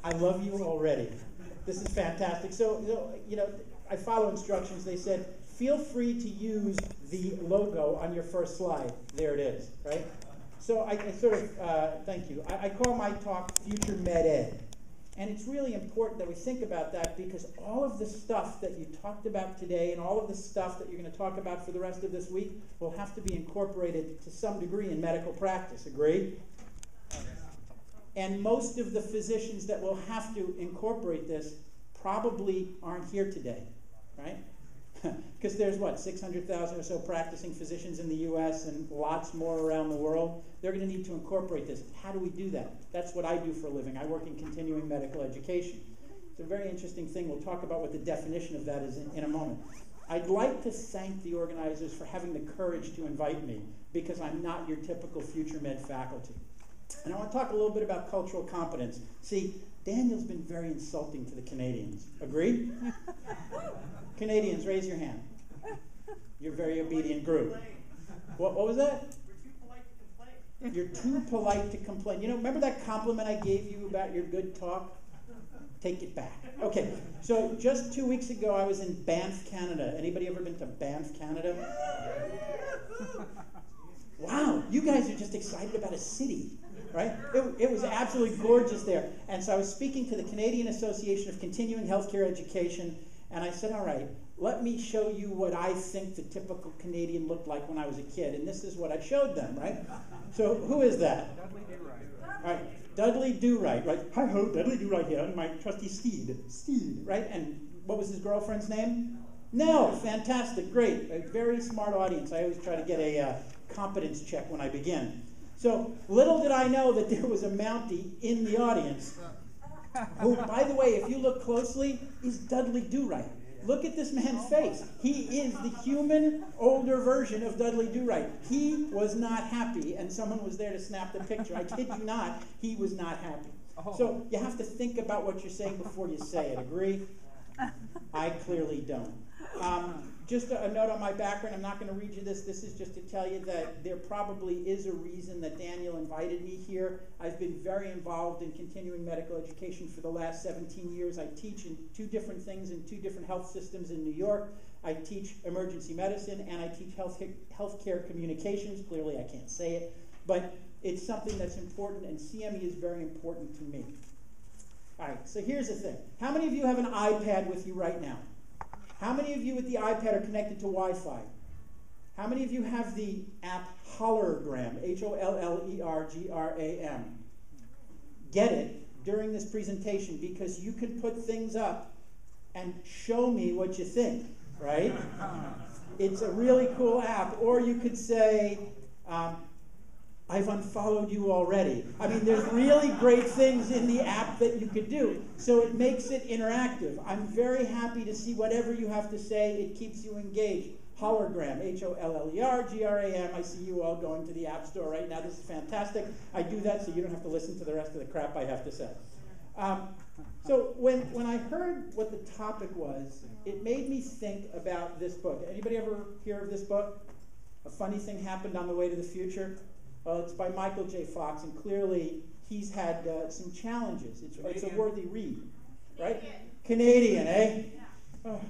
I love you already. This is fantastic. So, you know, I follow instructions. They said, feel free to use the logo on your first slide. There it is, right? So I sort of, thank you. I call my talk Future Med Ed. And it's really important that we think about that, because all of the stuff that you talked about today and all of the stuff that you're going to talk about for the rest of this week will have to be incorporated to some degree in medical practice. Agree? And most of the physicians that will have to incorporate this probably aren't here today, right? Because there's, what, 600,000 or so practicing physicians in the U.S. and lots more around the world. They're going to need to incorporate this. How do we do that? That's what I do for a living. I work in continuing medical education. It's a very interesting thing. We'll talk about what the definition of that is in a moment. I'd like to thank the organizers for having the courage to invite me, because I'm not your typical future med faculty. And I want to talk a little bit about cultural competence. See, Daniel's been very insulting to the Canadians. Agree? Canadians, raise your hand. You're a very obedient group. What was that? You're too polite to complain. You know, remember that compliment I gave you about your good talk? Take it back. Okay, so just 2 weeks ago, I was in Banff, Canada. Anybody ever been to Banff, Canada? Wow, you guys are just excited about a city, right? It was absolutely gorgeous there. And so I was speaking to the Canadian Association of Continuing Healthcare Education, and I said, all right, let me show you what I think the typical Canadian looked like when I was a kid. And this is what I showed them, right? So who is that? Dudley Do-Right. All right, Dudley Do-Right, right? Hi-ho, Dudley Do-Right here, and my trusty Steed, right? And what was his girlfriend's name? No, fantastic, great, a very smart audience. I always try to get a competence check when I begin. So little did I know that there was a Mountie in the audience who, by the way, if you look closely, is Dudley Do-Right. Look at this man's face. He is the human, older version of Dudley Do-Right. He was not happy, and someone was there to snap the picture. I kid you not, he was not happy. So you have to think about what you're saying before you say it. Agree? I clearly don't. Just a note on my background. I'm not going to read you this. This is just to tell you that there probably is a reason that Daniel invited me here. I've been very involved in continuing medical education for the last 17 years. I teach in 2 different things in 2 different health systems in New York. I teach emergency medicine, and I teach healthcare communications. Clearly, I can't say it, but it's something that's important, and CME is very important to me. All right, so here's the thing. How many of you have an iPad with you right now? How many of you with the iPad are connected to Wi-Fi? How many of you have the app Hollergram, Hollergram? Get it during this presentation, because you can put things up and show me what you think, right? It's a really cool app. Or you could say, I've unfollowed you already. I mean, there's really great things in the app that you could do. So it makes it interactive. I'm very happy to see whatever you have to say. It keeps you engaged. Hollergram, Hollergram. I see you all going to the App Store right now. This is fantastic. I do that so you don't have to listen to the rest of the crap I have to say. So when I heard what the topic was, it made me think about this book. Anybody ever hear of this book? A Funny Thing Happened on the Way to the Future? Well, it's by Michael J. Fox, and clearly he's had some challenges. It's a worthy read, right? Canadian, eh? Oh.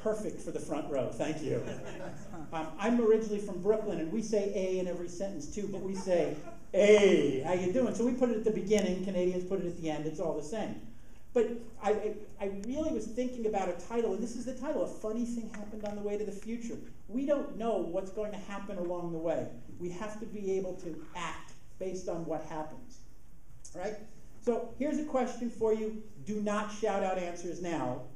Perfect for the front row, thank you. I'm originally from Brooklyn, and we say A in every sentence too, but we say, hey, how you doing? So we put it at the beginning, Canadians put it at the end, it's all the same. But I really was thinking about a title, and this is the title, A Funny Thing Happened on the Way to the Future. We don't know what's going to happen along the way. We have to be able to act based on what happens, right? So here's a question for you. Do not shout out answers now.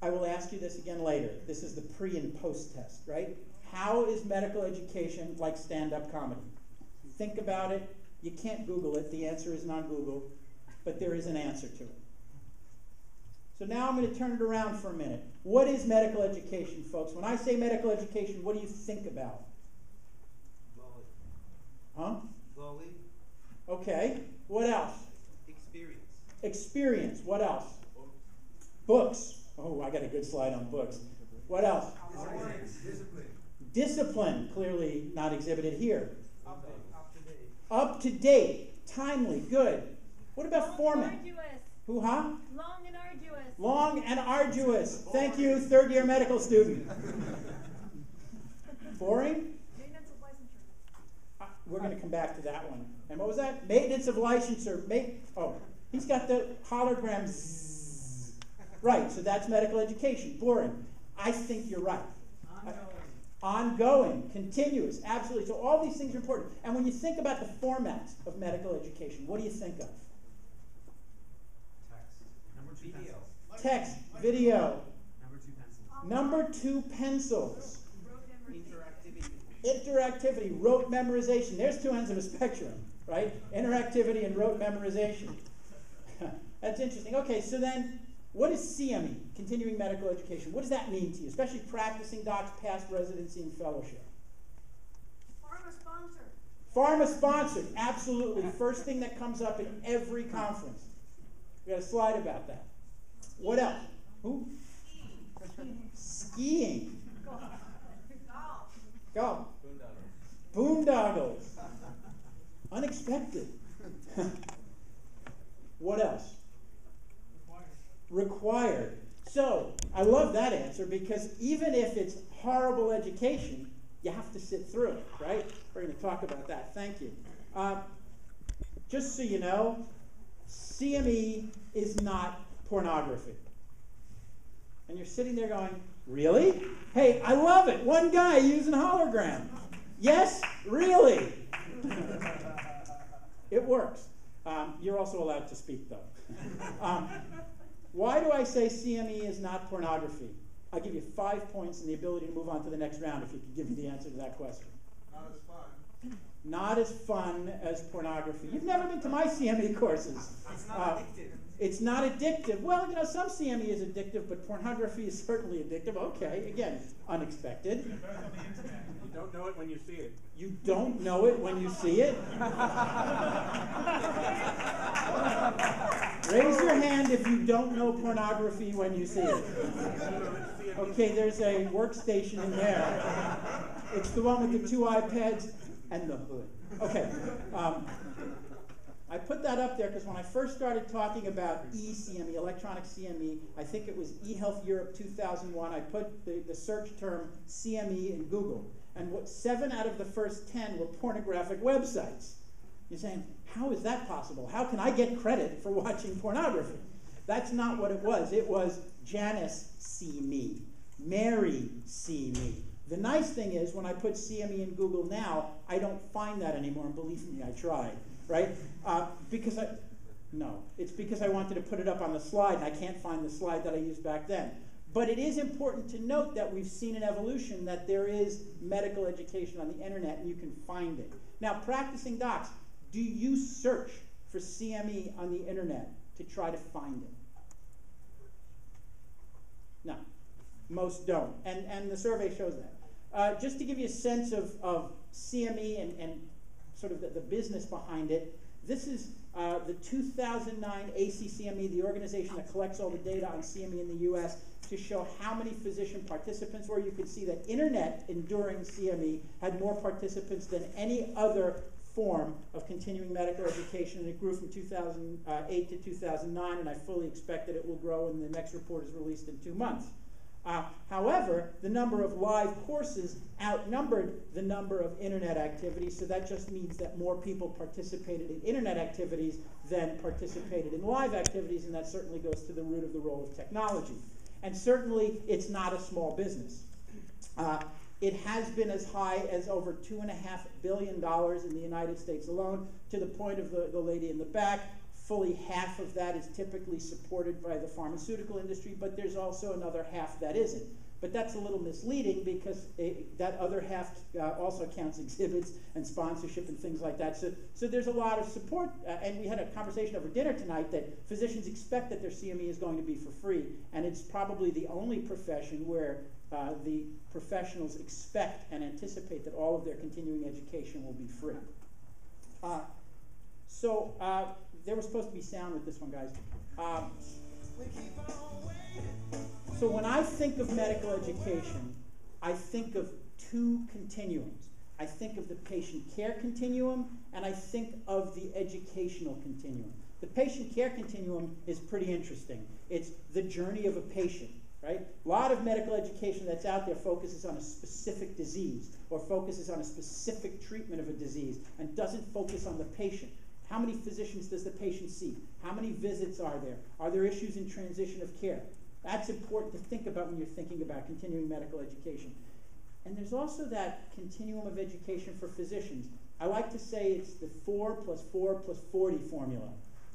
I will ask you this again later. This is the pre and post test, right? How is medical education like stand-up comedy? Think about it. You can't Google it. The answer isn't on Google. But there is an answer to it. So now I'm going to turn it around for a minute. What is medical education, folks? When I say medical education, what do you think about? Volley. Huh? Volley. Okay. What else? Experience. Experience. What else? Books. Oh, I got a good slide on books. What else? Discipline. Discipline. Clearly not exhibited here. Up to date, timely, good. What about format? Arduous. Hoo-ha? Long and arduous. Long and arduous. Thank you, third-year medical student. Boring? Maintenance of licensure. We're going to come back to that one. And what was that? Maintenance of licensure. He's got the hologram. Zzz. Right, so that's medical education. Boring. I think you're right. Ongoing, continuous, absolutely. So all these things are important. And when you think about the formats of medical education, what do you think of? Text, video. Number two, pencils. Interactivity, rote memorization. There's two ends of a spectrum, right? Interactivity and rote memorization. That's interesting. Okay, so then, what is CME, continuing medical education? What does that mean to you, especially practicing docs, past residency, and fellowship? Pharma-sponsored. Pharma-sponsored, absolutely. First thing that comes up in every conference. We got a slide about that. What else? Who? Skiing. Golf. Boondoggles. Unexpected. What else? Required. So, I love that answer because even if it's horrible education, you have to sit through it, right? We're going to talk about that. Thank you. Just so you know, CME is not pornography. And you're sitting there going, really? Hey, I love it. One guy using hologram. Yes? Really? It works. You're also allowed to speak, though. Why do I say CME is not pornography? I'll give you 5 points and the ability to move on to the next round if you could give me the answer to that question. Not as fun. Not as fun as pornography. You've never been to my CME courses. It's not addictive. It's not addictive. Well, you know, some CME is addictive, but pornography is certainly addictive. Okay, again, unexpected. It depends on the internet. You don't know it when you see it. You don't know it when you see it? Raise your hand if you don't know pornography when you see it. Okay, there's a workstation in there. It's the one with the 2 iPads and the hood. Okay. I put that up there because when I first started talking about eCME, electronic CME, I think it was eHealth Europe 2001, I put the search term CME in Google. And 7 out of the first 10 were pornographic websites. You're saying, how is that possible? How can I get credit for watching pornography? That's not what it was. It was Janice see me, Mary see me. The nice thing is when I put CME in Google now, I don't find that anymore, and believe me, I tried. Right? It's because I wanted to put it up on the slide, and I can't find the slide that I used back then. But it is important to note that we've seen an evolution, that there is medical education on the internet, and you can find it. Now, practicing docs, do you search for CME on the internet to try to find it? No, most don't, and the survey shows that. Just to give you a sense of CME and sort of the business behind it. This is the 2009 ACCME, the organization that collects all the data on CME in the US, to show how many physician participants were. You can see that internet enduring CME had more participants than any other form of continuing medical education, and it grew from 2008 to 2009, and I fully expect that it will grow when the next report is released in 2 months. However, the number of live courses outnumbered the number of internet activities, so that just means that more people participated in internet activities than participated in live activities, and that certainly goes to the root of the role of technology. And certainly, it's not a small business. It has been as high as over $2.5 billion in the United States alone, to the point of the lady in the back. Fully half of that is typically supported by the pharmaceutical industry, but there's also another half that isn't. But that's a little misleading because that other half also counts exhibits and sponsorship and things like that. So there's a lot of support, and we had a conversation over dinner tonight that physicians expect that their CME is going to be for free, and it's probably the only profession where the professionals expect and anticipate that all of their continuing education will be free. There was supposed to be sound with this one, guys. So when I think of medical education, I think of 2 continuums. I think of the patient care continuum, and I think of the educational continuum. The patient care continuum is pretty interesting. It's the journey of a patient, right? A lot of medical education that's out there focuses on a specific disease or focuses on a specific treatment of a disease and doesn't focus on the patient. How many physicians does the patient see? How many visits are there? Are there issues in transition of care? That's important to think about when you're thinking about continuing medical education. And there's also that continuum of education for physicians. I like to say it's the 4 + 4 + 40 formula.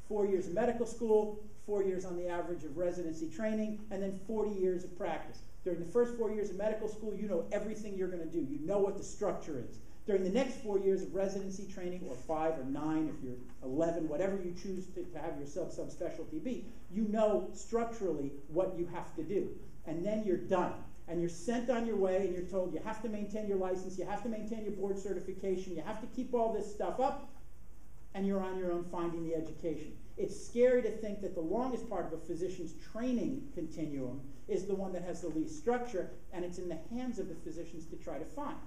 4 years of medical school, 4 years on the average of residency training, and then 40 years of practice. During the first 4 years of medical school, you know everything you're going to do. You know what the structure is. During the next 4 years of residency training, or 5 or 9 if you're 11, whatever you choose to have your subspecialty be, you know structurally what you have to do. And then you're done. And you're sent on your way, and you're told you have to maintain your license, you have to maintain your board certification, you have to keep all this stuff up, and you're on your own finding the education. It's scary to think that the longest part of a physician's training continuum is the one that has the least structure, and it's in the hands of the physicians to try to find.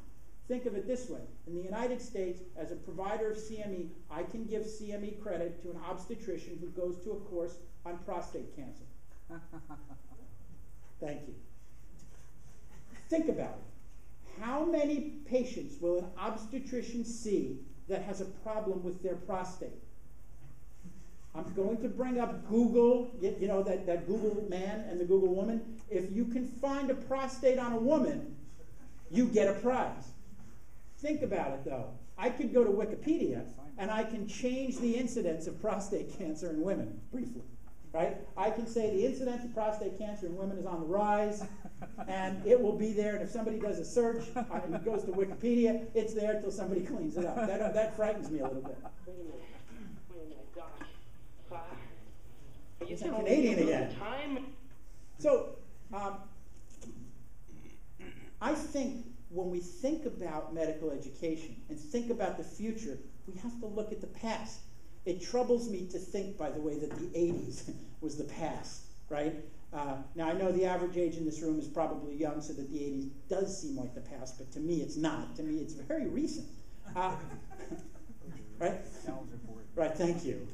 Think of it this way. In the United States, as a provider of CME, I can give CME credit to an obstetrician who goes to a course on prostate cancer. Thank you. Think about it. How many patients will an obstetrician see that has a problem with their prostate? I'm going to bring up Google, you know, that Google man and the Google woman. If you can find a prostate on a woman, you get a prize. Think about it, though. I could go to Wikipedia, and I can change the incidence of prostate cancer in women, briefly. Right? I can say the incidence of prostate cancer in women is on the rise, and it will be there. And if somebody does a search and goes to Wikipedia, it's there until somebody cleans it up. That frightens me a little bit. Wait a minute, Doc. It's a Canadian again. So, I think when we think about medical education and think about the future, we have to look at the past. It troubles me to think, by the way, that the 80s was the past, right? Now, I know the average age in this room is probably young, so that the 80s does seem like the past, but to me it's not. To me it's very recent. Right? Right, thank you.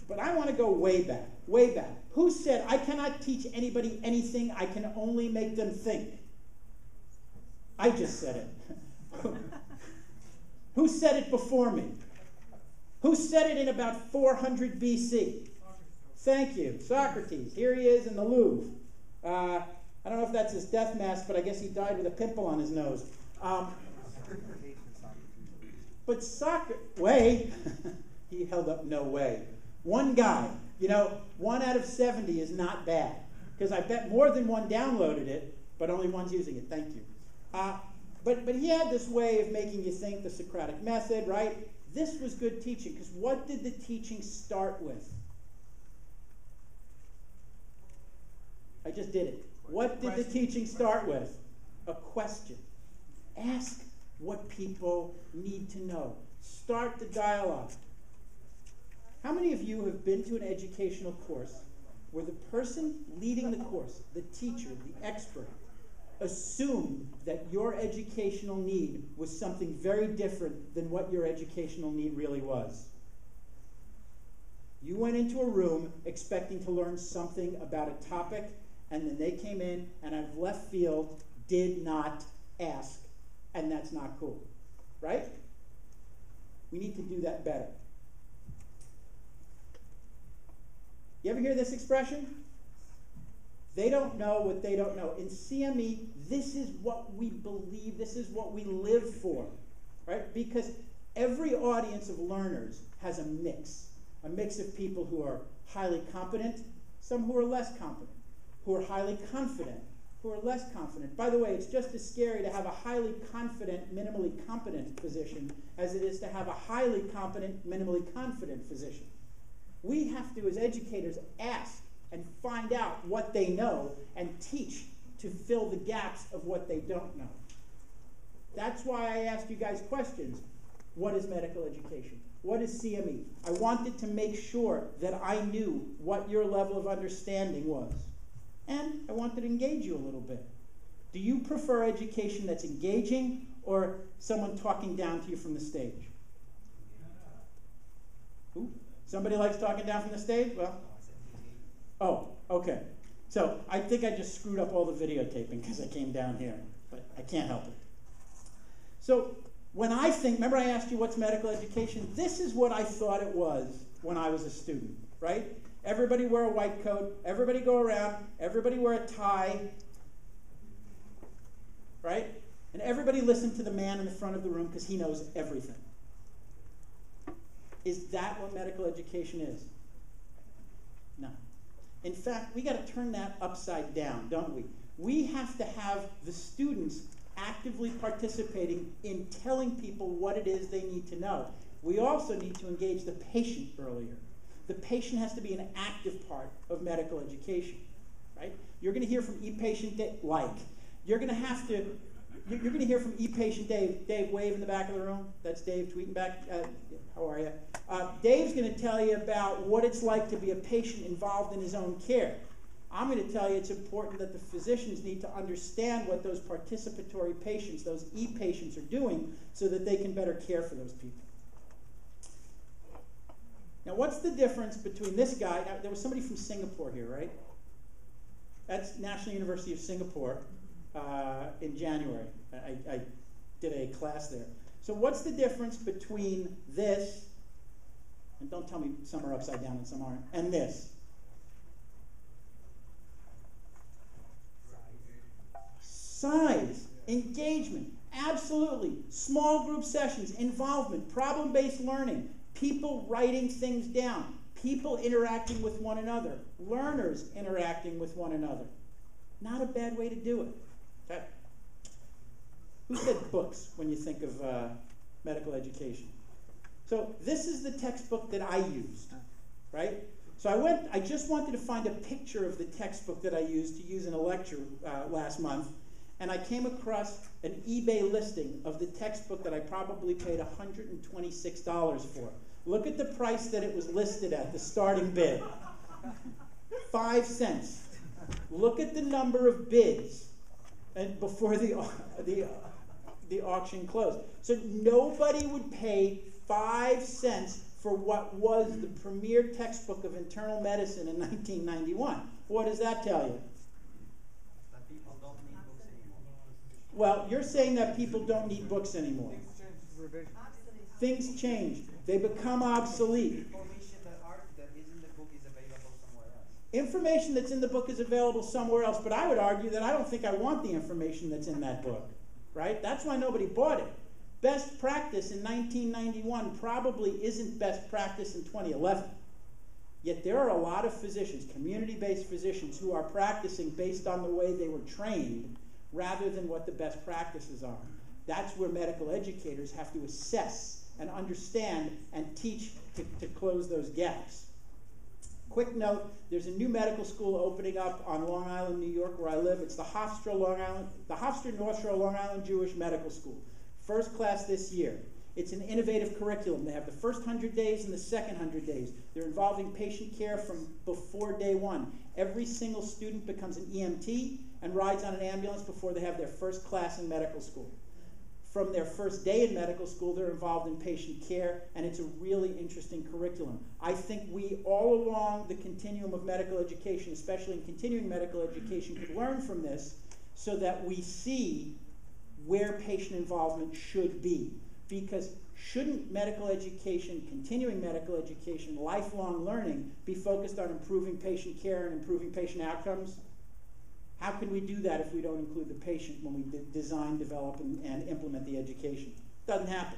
But I want to go way back, way back. Who said, I cannot teach anybody anything, I can only make them think? I just said it. Who said it before me? Who said it in about 400 BC? Thank you, Socrates. Here he is in the Louvre. I don't know if that's his death mask, but I guess he died with a pimple on his nose. But Socrates, he held up no way. One guy, you know, 1 out of 70 is not bad, because I bet more than one downloaded it, but only one's using it. Thank you. But he had this way of making you think, the Socratic method, right? This was good teaching, because what did the teaching start with? I just did it. What did the teaching start with? A question. Ask what people need to know. Start the dialogue. How many of you have been to an educational course where the person leading the course, the teacher, the expert, assumed that your educational need was something very different than what your educational need really was? You went into a room expecting to learn something about a topic, and then they came in and out of left field did not ask, and that's not cool, right? We need to do that better. You ever hear this expression? They don't know what they don't know. In CME, this is what we believe, this is what we live for, right? Because every audience of learners has a mix of people who are highly competent, some who are less competent, who are highly confident, who are less confident. By the way, it's just as scary to have a highly confident, minimally competent physician as it is to have a highly competent, minimally confident physician. We have to, as educators, ask and find out what they know and teach to fill the gaps of what they don't know. That's why I asked you guys questions. What is medical education? What is CME? I wanted to make sure that I knew what your level of understanding was. And I wanted to engage you a little bit. Do you prefer education that's engaging or someone talking down to you from the stage? Who? Somebody likes talking down from the stage? Well, oh, okay. So I think I just screwed up all the videotaping because I came down here, but I can't help it. So when I think, remember I asked you what's medical education? This is what I thought it was when I was a student, right? Everybody wear a white coat, everybody go around, everybody wear a tie, right? And everybody listen to the man in the front of the room because he knows everything. Is that what medical education is? No. In fact, we got to turn that upside down, don't we? We have to have the students actively participating in telling people what it is they need to know. We also need to engage the patient earlier. The patient has to be an active part of medical education, right? You're going to hear from e-patient Dave, you're going to hear from e-patient Dave. Dave, wave in the back of the room. That's Dave tweeting back. How are you? Dave's going to tell you about what it's like to be a patient involved in his own care. I'm going to tell you it's important that the physicians need to understand what those participatory patients, those e-patients, are doing so that they can better care for those people. Now, what's the difference between this guy? Now, there was somebody from Singapore here, right? That's National University of Singapore in January. I did a class there. So what's the difference between this, and don't tell me some are upside down and some aren't, and this? Size, engagement, absolutely. Small group sessions, involvement, problem-based learning, people writing things down, people interacting with one another, learners interacting with one another. Not a bad way to do it. Okay. Who said books when you think of medical education? So this is the textbook that I used, right? So I just wanted to find a picture of the textbook that I used to use in a lecture last month, and I came across an eBay listing of the textbook that I probably paid $126 for. Look at the price that it was listed at, the starting bid. 5 cents. Look at the number of bids and before the auction closed. So nobody would pay 5 cents for what was the premier textbook of internal medicine in 1991. What does that tell you? That people don't need books anymore. Well, you're saying that people don't need books anymore. Things change. They become obsolete. Information that is in the book is available somewhere else. Information that's in the book is available somewhere else, but I would argue that I don't think I want the information that's in that book, right? That's why nobody bought it. Best practice in 1991 probably isn't best practice in 2011. Yet there are a lot of physicians, community-based physicians, who are practicing based on the way they were trained rather than what the best practices are. That's where medical educators have to assess and understand and teach to close those gaps. Quick note, there's a new medical school opening up on Long Island, New York, where I live. It's the Hofstra North Shore Long Island Jewish Medical School. First class this year. It's an innovative curriculum. They have the first 100 days and the second 100 days. They're involving patient care from before day one. Every single student becomes an EMT and rides on an ambulance before they have their first class in medical school. From their first day in medical school, they're involved in patient care, and it's a really interesting curriculum. I think we, all along the continuum of medical education, especially in continuing medical education, could learn from this so that we see where patient involvement should be. Because shouldn't medical education, continuing medical education, lifelong learning be focused on improving patient care and improving patient outcomes? How can we do that if we don't include the patient when we design, develop, and implement the education? Doesn't happen.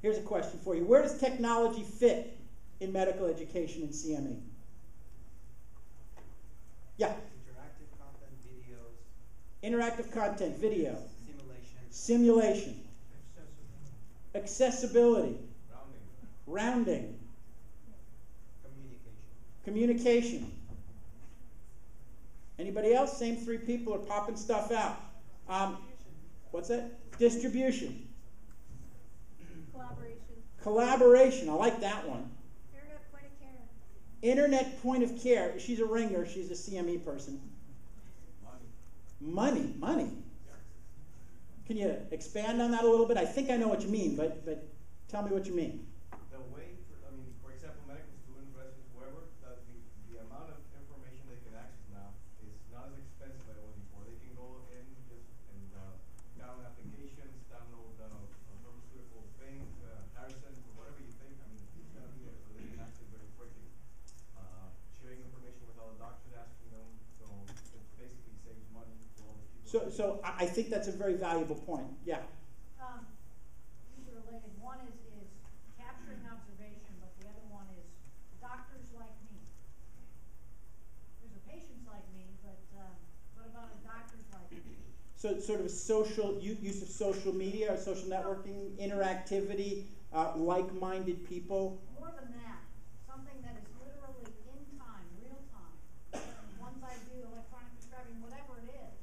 Here's a question for you. Where does technology fit in medical education and CME? Yeah? Interactive content, videos. Interactive content, video. Simulation. Simulation. Accessibility. Rounding. Communication. Anybody else? Same three people are popping stuff out. What's that? Distribution. Collaboration. I like that one. Internet point of care. Internet point of care. She's a ringer. She's a CME person. Money. Can you expand on that a little bit? I think I know what you mean, but tell me what you mean. The way, for example, medical students, residents, whoever, that the amount of information they can access now is not as expensive as it was before. They can go in just and download applications, download pharmaceutical things, Harrison, whatever you think. I mean, it's going to be there, so they can access very quickly. Sharing information without the doctors asking them, so it basically saves money for all the people. So I think that's a very valuable point. Yeah. These are related. One is capturing observation, but the other one is doctors like me. There's a patients like me, but what about a doctors like me? So sort of social use of social media or social networking, interactivity, like-minded people. More than that, something that is literally in time, real time. Once I do electronic prescribing, whatever it is.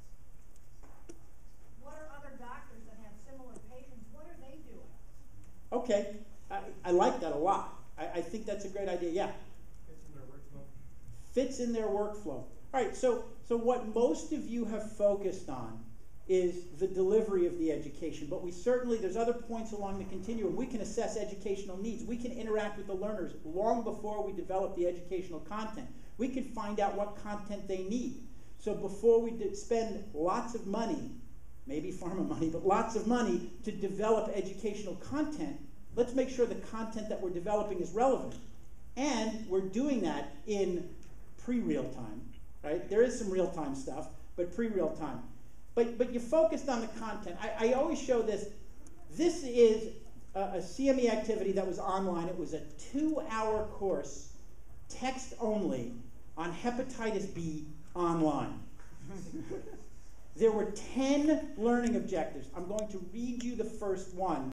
What are other doctors that have similar patients? What are they doing? Okay, I like that a lot. I think that's a great idea. Yeah. Fits in their workflow. Fits in their workflow. All right, so what most of you have focused on is the delivery of the education, but there's other points along the continuum. We can assess educational needs. We can interact with the learners long before we develop the educational content. We can find out what content they need. So before we spend lots of money, maybe pharma money, but lots of money to develop educational content, let's make sure the content that we're developing is relevant. And we're doing that in pre-real time, right? There is some real-time stuff, but pre-real time. But you focused on the content. I always show this. This is a CME activity that was online. It was a 2-hour course, text only, on hepatitis B online. There were 10 learning objectives. I'm going to read you the first one.